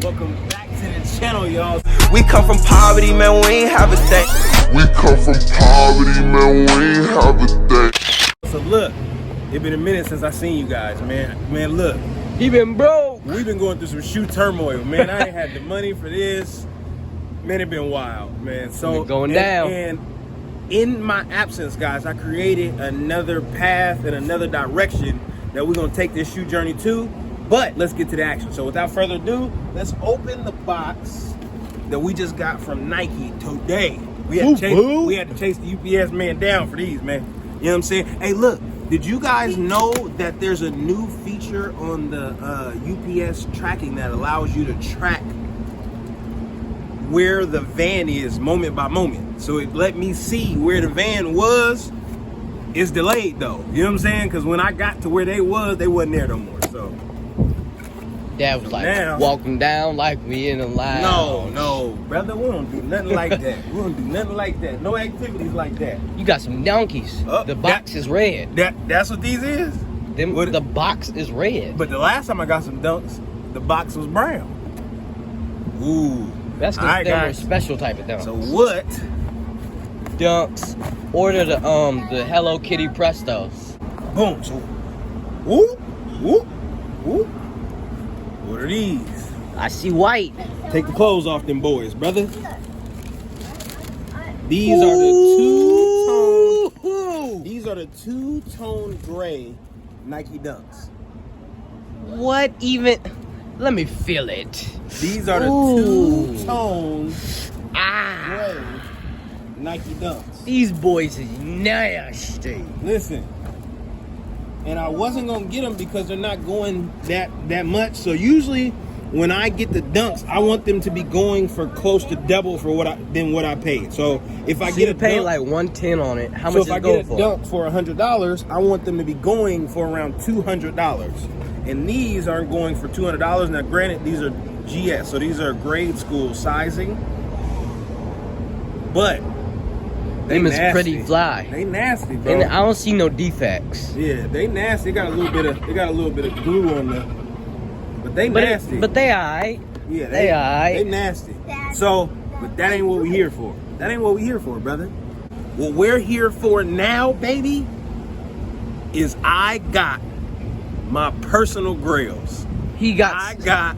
Welcome back to the channel, y'all. We come from poverty, man, we ain't have a thing. We come from poverty, man, we ain't have a thing. So look, it's been a minute since I seen you guys, man. Man, look. He been broke. We've been going through some shoe turmoil, man. I ain't had the money for this. Man, it been wild, man. So going down. And in my absence, guys, I created another path and another direction that we're gonna take this shoe journey to. But let's get to the action. So without further ado, let's open the box that we just got from Nike today. We had to chase the UPS man down for these, man. You know what I'm saying? Hey, look, did you guys know that there's a new feature on the UPS tracking that allows you to track where the van is moment by moment? So it let me see where the van was. It's delayed though. You know what I'm saying? Because when I got to where they wasn't there no more. So Dad was like now, walking down like we in a line. No, brother, we don't do nothing like that. We don't do nothing like that. No activities like that. You got some donkeys. The box is red. That's what these is? The box is red. But the last time I got some dunks, the box was brown. Ooh. That's because they were a special type of dunks. So what? Dunks. Order the Hello Kitty Prestos. Boom. So whoop. What are these? I see white. Take the clothes off them boys, brother. These are the two-tone. These are the two-tone gray Nike Dunks. What even? Let me feel it. These are the two-tone gray Nike Dunks. These boys is nasty. Listen. And I wasn't gonna get them because they're not going that much. So usually when I get the dunks, I want them to be going for close to double for what I paid. So if I get a pay dunk, like $110 on it, how so much if I get a dunk for $100, I want them to be going for around $200. And these aren't going for $200. Now granted, these are GS, so these are grade school sizing. But them is pretty fly. They nasty, bro. And I don't see no defects. Yeah, they nasty. They got a little bit of glue on the, but they nasty. But they alright. Yeah, they alright. They nasty. So, but that ain't what we here for. That ain't what we here for, brother. What we're here for now, baby, is I got my personal grails. I got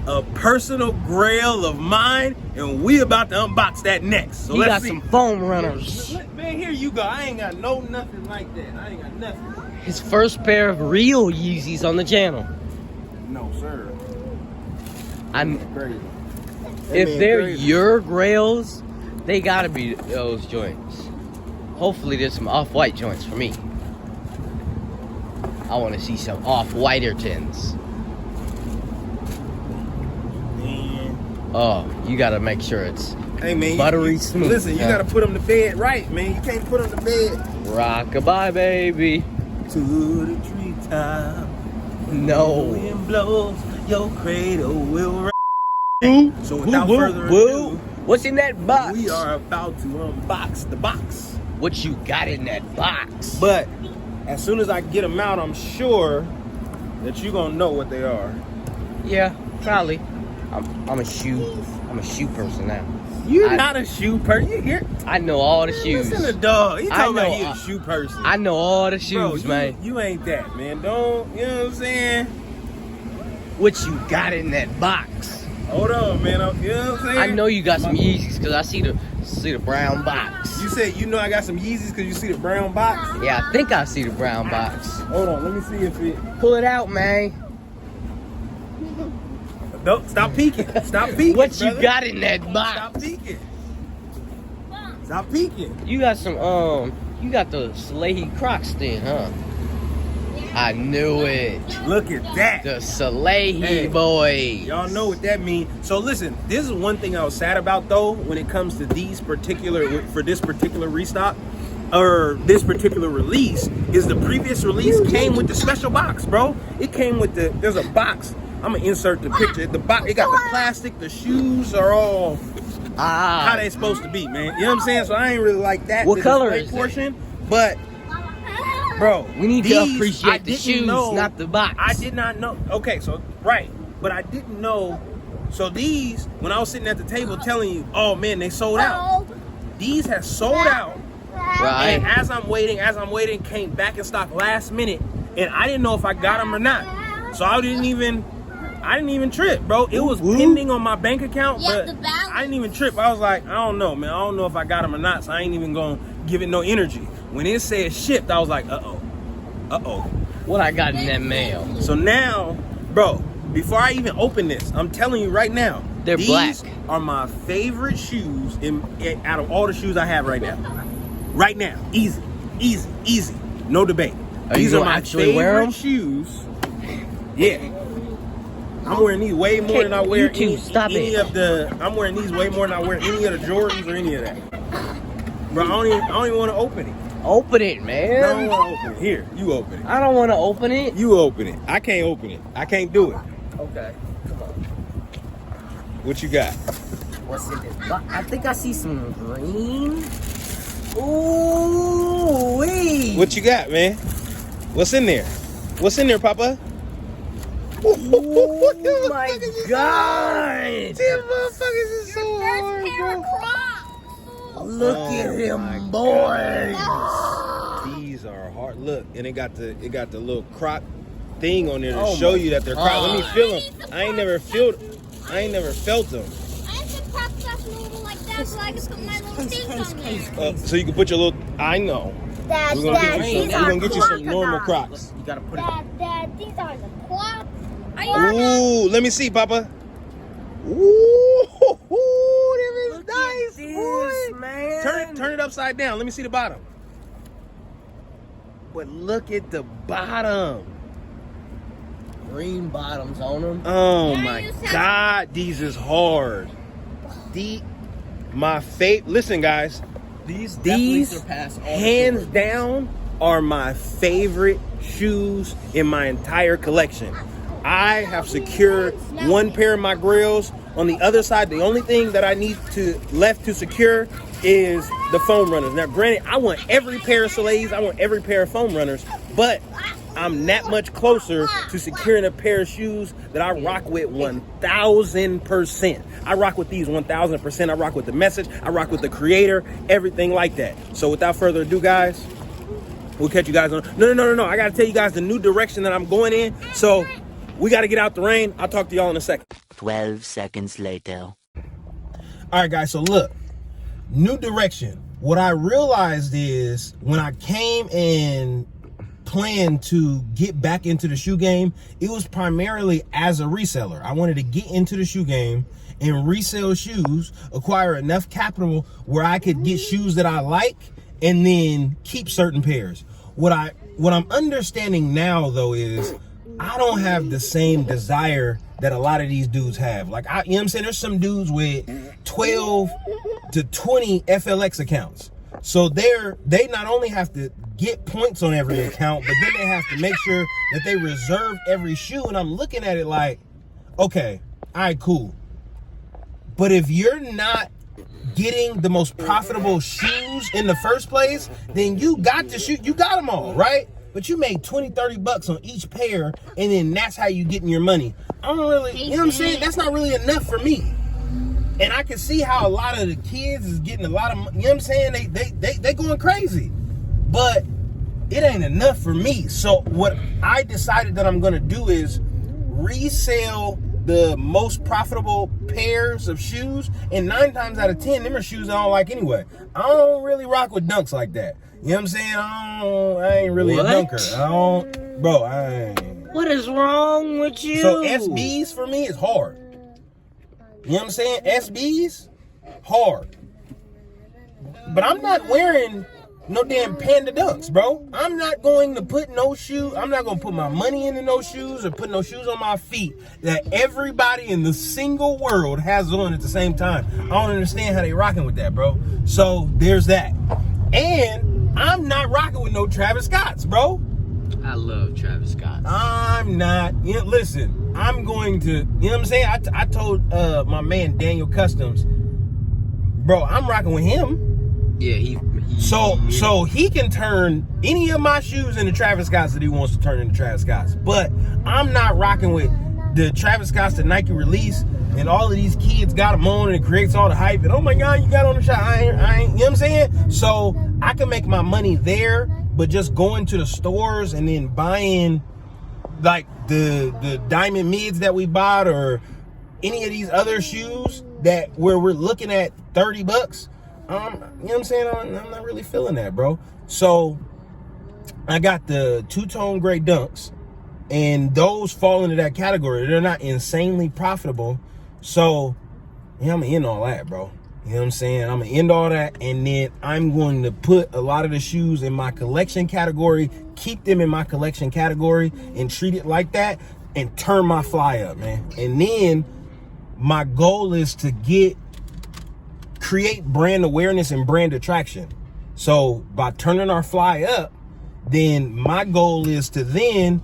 a personal grail of mine, and we about to unbox that next. So let's see. Some foam runners. Man, here you go. I ain't got nothing like that. I ain't got nothing. His first pair of real Yeezys on the channel. No, sir. Crazy. If they're crazy. Your grails, they gotta be those joints. Hopefully there's some off-white joints for me. I want to see some off-whitertons. Oh, you gotta make sure it's buttery smooth. Listen, you gotta put them to bed right, man. You can't put them to bed. Rock-a-bye, baby. To the treetop. No. The wind blows, your cradle will rock. So without further ado, what's in that box? We are about to unbox the box. What you got in that box? But as soon as I get them out, I'm sure that you're gonna know what they are. Yeah, probably. I'm a shoe person now. You're not a shoe person. You hear? I know all the shoes. Listen to dog. He talking about you a shoe person. I know all the shoes, bro, man. You ain't that, man. Don't, you know what I'm saying? What you got in that box? Hold on, man. You know what I'm saying? I know you got some Yeezys because I see the brown box. You said you know I got some Yeezys because you see the brown box? Yeah, I think I see the brown box. Hold on, let me see if it... Pull it out, man. Don't stop peeking. Stop peeking. What brother. You got in that box? Stop peeking. Stop peeking. You got some you got the Salehi Crocs then, huh? I knew it. Look at that. The Salehi boys. Y'all know what that means. So listen, this is one thing I was sad about though when it comes to this particular restock or this particular release is the previous release came with the special box, bro. It came with there's a box. I'm gonna insert the picture. The box, it got the plastic, the shoes are all how they supposed to be, man. You know what I'm saying? So I ain't really like that. What color is portion? But bro, we need to appreciate the shoes, not the box. I did not know. Okay, so right, but I didn't know So these, when I was sitting at the table telling you, oh man, they sold out. These have sold out. Right. And as I'm waiting, came back in stock last minute, and I didn't know if I got them or not. So I didn't even trip, bro. It was pending on my bank account, but I didn't even trip. I was like, I don't know, man. I don't know if I got them or not, so I ain't even gonna give it no energy. When it said shipped, I was like, uh-oh. What I got in that mail? So now, bro, before I even open this, I'm telling you right now, these black. Are my favorite shoes out of all the shoes I have right now. Right now, easy, no debate. These are my favorite shoes. Yeah, I'm wearing these way more than I wear any of the. I'm wearing these way more than I wear any of the Jordans or any of that. Bro, I don't even want to open it. Open it, man. I don't want to open it. Here, you open it. I don't want to open it. You open it. I can't open it. I can't do it. Okay, come on. What you got? What's in this box? I think I see some green. Ooh, wee. What you got, man? What's in there? What's in there, Papa? Oh my God! These motherfuckers is so hard, bro. Look at them boys. These are hard. Look, and it got the little crop thing on there to show you that they're crop. Let me feel them. I ain't never felt them. I have to crop stuff little like that so I can put my little things on there. So you can put your little. I know. Dad, We're gonna get you some normal Crocs. You gotta put Dad, these are the Crocs. Ooh, let me see, Papa. Ooh, them is nice, boy. Man. Turn it upside down. Let me see the bottom. But look at the bottom. Green bottoms on them. Oh my God, these is hard. My favorite. Listen, guys. These surpass all hands down are my favorite shoes in my entire collection. I have secured one pair of my grails. On the other side, the only thing that I need left to secure is the foam runners. Now, granted, I want every pair of Soleils, I want every pair of foam runners, but I'm that much closer to securing a pair of shoes that I rock with 1,000%. I rock with these 1,000%. I rock with the message. I rock with the creator, everything like that. So without further ado, guys, we'll catch you guys on. No. I got to tell you guys the new direction that I'm going in. So we got to get out the rain. I'll talk to y'all in a second. 12 seconds later. All right, guys. So look, new direction. What I realized is when I came and planned to get back into the shoe game, it was primarily as a reseller. I wanted to get into the shoe game and resell shoes, acquire enough capital where I could get shoes that I like and then keep certain pairs. What I'm understanding now though is I don't have the same desire that a lot of these dudes have. Like, you know what I'm saying? There's some dudes with 12 to 20 FLX accounts. So they not only have to get points on every account, but then they have to make sure that they reserve every shoe. And I'm looking at it like, okay, all right, cool. But if you're not getting the most profitable shoes in the first place, then you got the shoe, you got them all, right? But you made 20, 30 bucks on each pair, and then that's how you getting your money. I don't really, you know what I'm saying? That's not really enough for me. And I can see how a lot of the kids is getting a lot of, you know what I'm saying? They going crazy. But it ain't enough for me. So what I decided that I'm gonna do is resell the most profitable pairs of shoes, and 9 times out of 10, them are shoes I don't like anyway. I don't really rock with dunks like that. You know what I'm saying? I ain't really a dunker. I ain't. What is wrong with you? So SBs for me is hard. You know what I'm saying? SBs, hard. But I'm not wearing no damn Panda Dunks, bro. I'm not going to put no shoe. I'm not going to put my money into no shoes or put no shoes on my feet that everybody in the single world has on at the same time. I don't understand how they rocking with that, bro. So there's that. And I'm not rocking with no Travis Scotts, bro. I love Travis Scott. I'm not. You know, listen, I'm going to, you know what I'm saying? I told my man Daniel Customs, bro, I'm rocking with him. Yeah, So he can turn any of my shoes into Travis Scotts that he wants to turn into Travis Scotts. But I'm not rocking with the Travis Scott's, the Nike release, and all of these kids got them on, and it creates all the hype. And oh my God, you got on the shot. I ain't, you know what I'm saying? So I can make my money there, but just going to the stores and then buying like the diamond mids that we bought, or any of these other shoes that where we're looking at $30, you know what I'm saying? I'm not really feeling that, bro. So I got the two-tone gray dunks, and those fall into that category. They're not insanely profitable. So yeah, I'm gonna end all that, bro. You know what I'm saying? I'm gonna end all that, and then I'm going to put a lot of the shoes in my collection category, keep them in my collection category, and treat it like that, and turn my fly up, man. And then my goal is to create brand awareness and brand attraction. So by turning our fly up, then my goal is to then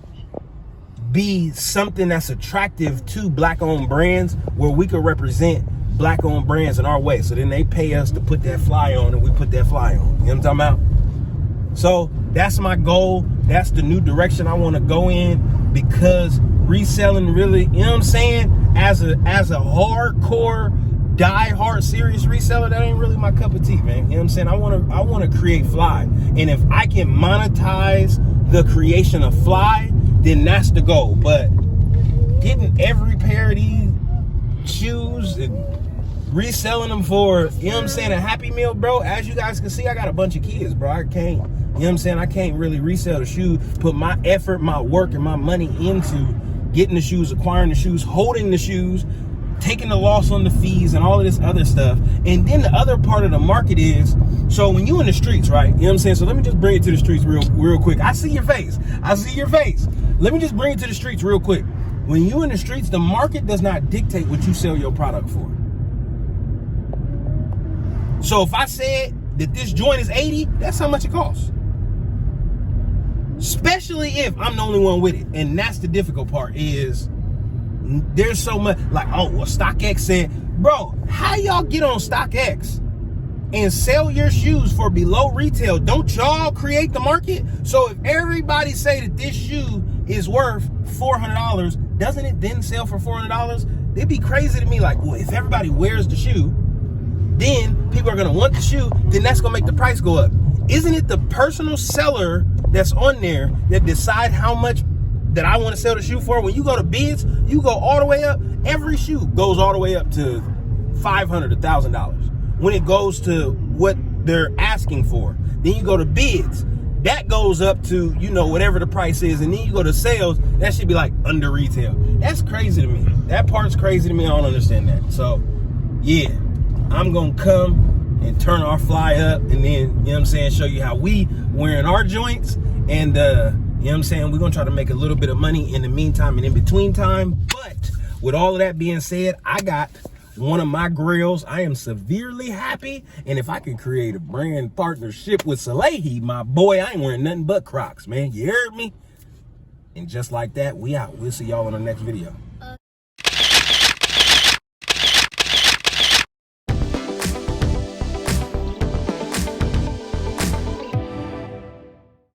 be something that's attractive to Black-owned brands, where we could represent Black-owned brands in our way. So then they pay us to put that fly on, and we put that fly on. You know what I'm talking about? So that's my goal. That's the new direction I want to go in, because reselling really, you know what I'm saying? As a hardcore, die-hard, serious reseller, that ain't really my cup of tea, man. You know what I'm saying? I want to create fly. And if I can monetize the creation of fly, then that's the goal. But getting every pair of these shoes and reselling them for, you know what I'm saying, a Happy Meal, bro. As you guys can see, I got a bunch of kids, bro. I can't, you know what I'm saying, I can't really resell the shoe, put my effort, my work, and my money into getting the shoes, acquiring the shoes, holding the shoes, taking the loss on the fees, and all of this other stuff. And then the other part of the market is, so when you in the streets, right, you know what I'm saying? So let me just bring it to the streets real quick. I see your face. Let me just bring it to the streets real quick. When you in the streets, the market does not dictate what you sell your product for. So if I said that this joint is 80, that's how much it costs. Especially if I'm the only one with it. And that's the difficult part, is there's so much, like, oh, well, StockX said, bro, how y'all get on StockX and sell your shoes for below retail? Don't y'all create the market? So if everybody say that this shoe is worth $400, doesn't it then sell for $400? It'd be crazy to me, like, well, if everybody wears the shoe, then people are gonna want the shoe, then that's gonna make the price go up. Isn't it the personal seller that's on there that decide how much that I want to sell the shoe for? When you go to bids, you go all the way up. Every shoe goes all the way up to $500, $1,000. When it goes to what they're asking for, then you go to bids. That goes up to, you know, whatever the price is, and then you go to sales. That should be like under retail. That's crazy to me. That part's crazy to me. I don't understand that. So, yeah, I'm gonna come and turn our fly up, and then, you know what I'm saying, show you how we wearing our joints, and you know what I'm saying, we're gonna try to make a little bit of money in the meantime and in between time. But with all of that being said, I got one of my grails. I am severely happy, and if I can create a brand partnership with Salehi, my boy, I ain't wearing nothing but Crocs, man. You heard me? And just like that, we out. We'll see y'all on the next video.